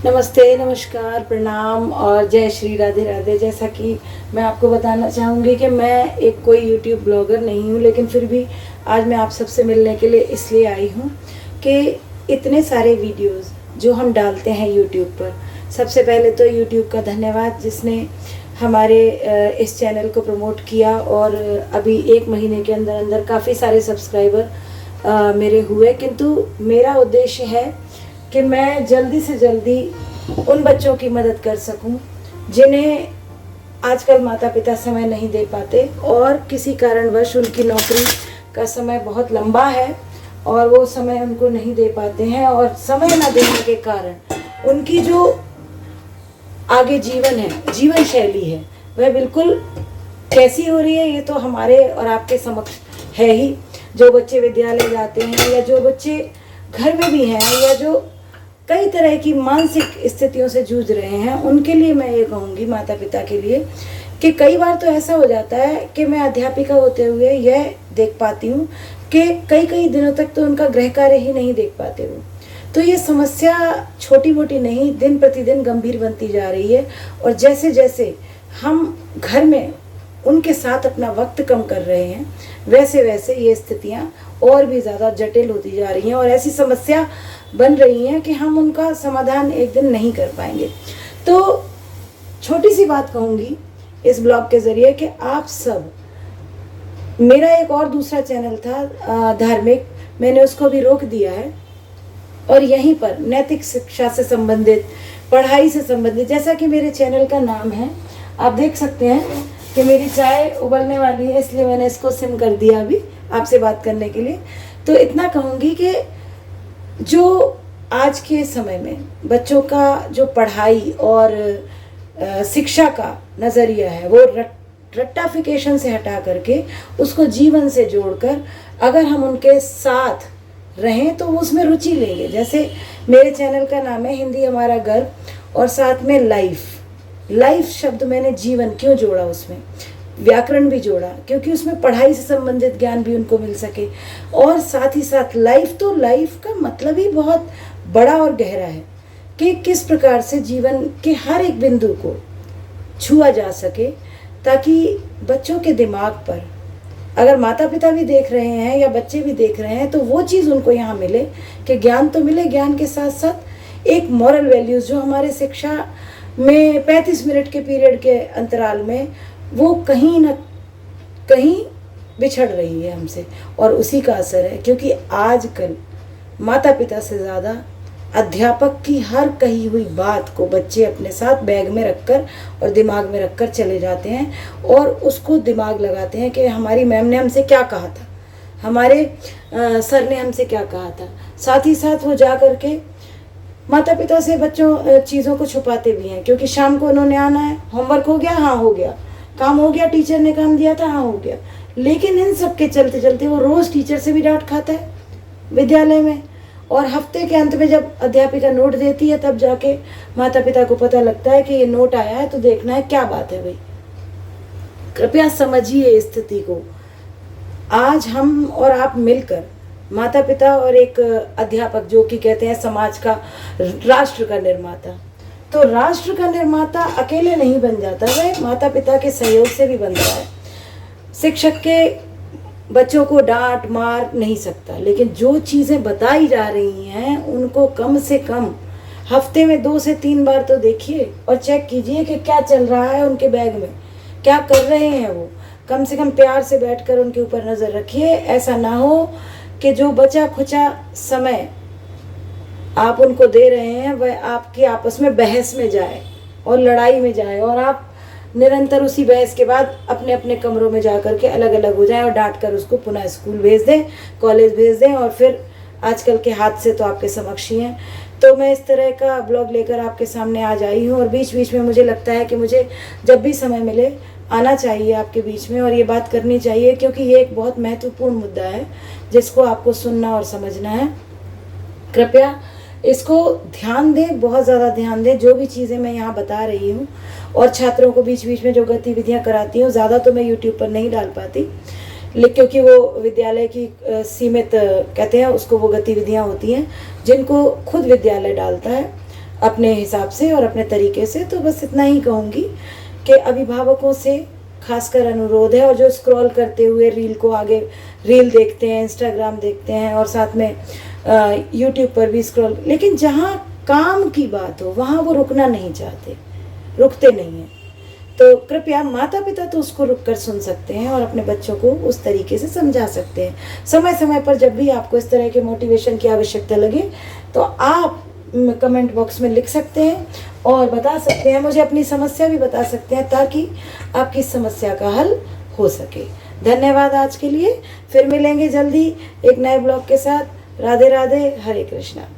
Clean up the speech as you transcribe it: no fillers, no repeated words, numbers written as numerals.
नमस्ते, नमस्कार, प्रणाम और जय श्री राधे राधे। जैसा कि मैं आपको बताना चाहूँगी कि मैं एक कोई यूट्यूब ब्लॉगर नहीं हूँ, लेकिन फिर भी आज मैं आप सबसे मिलने के लिए इसलिए आई हूँ कि इतने सारे वीडियोस जो हम डालते हैं यूट्यूब पर, सबसे पहले तो यूट्यूब का धन्यवाद जिसने हमारे इस चैनल को प्रमोट किया और अभी 1 महीने के अंदर अंदर काफ़ी सारे सब्सक्राइबर मेरे हुए। किंतु मेरा उद्देश्य है कि मैं जल्दी से जल्दी उन बच्चों की मदद कर सकूं जिन्हें आजकल माता पिता समय नहीं दे पाते और किसी कारणवश उनकी नौकरी का समय बहुत लंबा है और वो समय उनको नहीं दे पाते हैं, और समय ना देने के कारण उनकी जो आगे जीवन है, जीवन शैली है, वह बिल्कुल कैसी हो रही है ये तो हमारे और आपके समक्ष है ही। जो बच्चे विद्यालय जाते हैं या जो बच्चे घर में भी हैं या जो कई तरह की मानसिक स्थितियों से जूझ रहे हैं, उनके लिए मैं ये कहूँगी, माता पिता के लिए, कि कई बार तो ऐसा हो जाता है कि मैं अध्यापिका होते हुए यह देख पाती हूँ कि कई कई दिनों तक तो उनका गृह कार्य ही नहीं देख पाते वो। तो ये समस्या छोटी मोटी नहीं, दिन प्रतिदिन गंभीर बनती जा रही है, और जैसे जैसे हम घर में उनके साथ अपना वक्त कम कर रहे हैं, वैसे वैसे ये स्थितियाँ और भी ज़्यादा जटिल होती जा रही हैं और ऐसी समस्या बन रही हैं कि हम उनका समाधान एक दिन नहीं कर पाएंगे। तो छोटी सी बात कहूँगी इस ब्लॉग के ज़रिए कि आप सब, मेरा एक और दूसरा चैनल था धार्मिक, मैंने उसको भी रोक दिया है, और यहीं पर नैतिक शिक्षा से संबंधित, पढ़ाई से संबंधित, जैसा कि मेरे चैनल का नाम है, आप देख सकते हैं कि मेरी चाय उबलने वाली है, इसलिए मैंने इसको सिम कर दिया अभी आपसे बात करने के लिए। तो इतना कहूँगी कि जो आज के समय में बच्चों का जो पढ़ाई और शिक्षा का नज़रिया है वो रट्टाफिकेशन से हटा करके उसको जीवन से जोड़कर अगर हम उनके साथ रहें तो वो उसमें रुचि लेंगे। जैसे मेरे चैनल का नाम है हिंदी हमारा गर्व, और साथ में लाइफ शब्द मैंने जीवन क्यों जोड़ा, उसमें व्याकरण भी जोड़ा क्योंकि उसमें पढ़ाई से संबंधित ज्ञान भी उनको मिल सके, और साथ ही साथ लाइफ, तो लाइफ का मतलब ही बहुत बड़ा और गहरा है कि किस प्रकार से जीवन के हर एक बिंदु को छुआ जा सके, ताकि बच्चों के दिमाग पर, अगर माता पिता भी देख रहे हैं या बच्चे भी देख रहे हैं, तो वो चीज़ उनको यहाँ मिले कि ज्ञान तो मिले, ज्ञान के साथ साथ एक मॉरल वैल्यूज़ जो हमारे शिक्षा में 35 मिनट के पीरियड के अंतराल में वो कहीं ना कहीं बिछड़ रही है हमसे, और उसी का असर है। क्योंकि आजकल माता पिता से ज़्यादा अध्यापक की हर कही हुई बात को बच्चे अपने साथ बैग में रखकर और दिमाग में रखकर चले जाते हैं और उसको दिमाग लगाते हैं कि हमारी मैम ने हमसे क्या कहा था, हमारे सर ने हमसे क्या कहा था। साथ ही साथ वो जा कर के माता पिता से बच्चों चीज़ों को छुपाते भी हैं, क्योंकि शाम को उन्होंने आना है, होमवर्क हो गया, हाँ हो गया, काम हो गया, टीचर ने काम दिया था, हाँ हो गया। लेकिन इन सब के चलते चलते वो रोज़ टीचर से भी डांट खाता है विद्यालय में, और हफ्ते के अंत में जब अध्यापिका नोट देती है तब जाके माता पिता को पता लगता है कि ये नोट आया है, तो देखना है क्या बात है भाई। कृपया समझिए इस स्थिति को। आज हम और आप मिलकर, माता पिता और एक अध्यापक, जो कि कहते हैं समाज का, राष्ट्र का निर्माता, तो राष्ट्र का निर्माता अकेले नहीं बन जाता, वह माता पिता के सहयोग से भी बन रहा है। शिक्षक के बच्चों को डांट मार नहीं सकता, लेकिन जो चीज़ें बताई जा रही हैं उनको कम से कम हफ्ते में 2 से 3 बार तो देखिए और चेक कीजिए कि क्या चल रहा है उनके बैग में, क्या कर रहे हैं वो। कम से कम प्यार से बैठकर उनके ऊपर नज़र रखिए। ऐसा ना हो कि जो बचा खुचा समय आप उनको दे रहे हैं वह आपकी आपस में बहस में जाए और लड़ाई में जाए, और आप निरंतर उसी बहस के बाद अपने अपने कमरों में जा कर के अलग अलग हो जाएं और डांट कर उसको पुनः स्कूल भेज दें, कॉलेज भेज दें, और फिर आजकल के हादसे तो आपके समक्ष ही हैं। तो मैं इस तरह का ब्लॉग लेकर आपके सामने आज आई हूँ, और बीच बीच में मुझे लगता है कि मुझे जब भी समय मिले आना चाहिए आपके बीच में और ये बात करनी चाहिए, क्योंकि ये एक बहुत महत्वपूर्ण मुद्दा है जिसको आपको सुनना और समझना है। कृपया इसको ध्यान दें, बहुत ज़्यादा ध्यान दें। जो भी चीज़ें मैं यहाँ बता रही हूँ और छात्रों को बीच बीच में जो गतिविधियाँ कराती हूँ, ज़्यादा तो मैं यूट्यूब पर नहीं डाल पाती, लेकिन क्योंकि वो विद्यालय की सीमित कहते हैं उसको, वो गतिविधियाँ होती हैं जिनको खुद विद्यालय डालता है। अपने हिसाब से और अपने तरीके से। तो बस इतना ही कहूँगी कि अभिभावकों से खासकर अनुरोध है, और जो स्क्रॉल करते हुए रील को आगे रील देखते हैं, इंस्टाग्राम देखते हैं और साथ में यूट्यूब पर भी स्क्रॉल, लेकिन जहाँ काम की बात हो वहाँ वो रुकना नहीं चाहते, रुकते नहीं हैं। तो कृपया माता पिता तो उसको रुक कर सुन सकते हैं और अपने बच्चों को उस तरीके से समझा सकते हैं। समय समय पर जब भी आपको इस तरह के मोटिवेशन की आवश्यकता लगे तो आप कमेंट बॉक्स में लिख सकते हैं और बता सकते हैं, मुझे अपनी समस्या भी बता सकते हैं, ताकि आपकी समस्या का हल हो सके। धन्यवाद आज के लिए, फिर मिलेंगे जल्दी एक नए ब्लॉग के साथ। राधे राधे, हरे कृष्णा।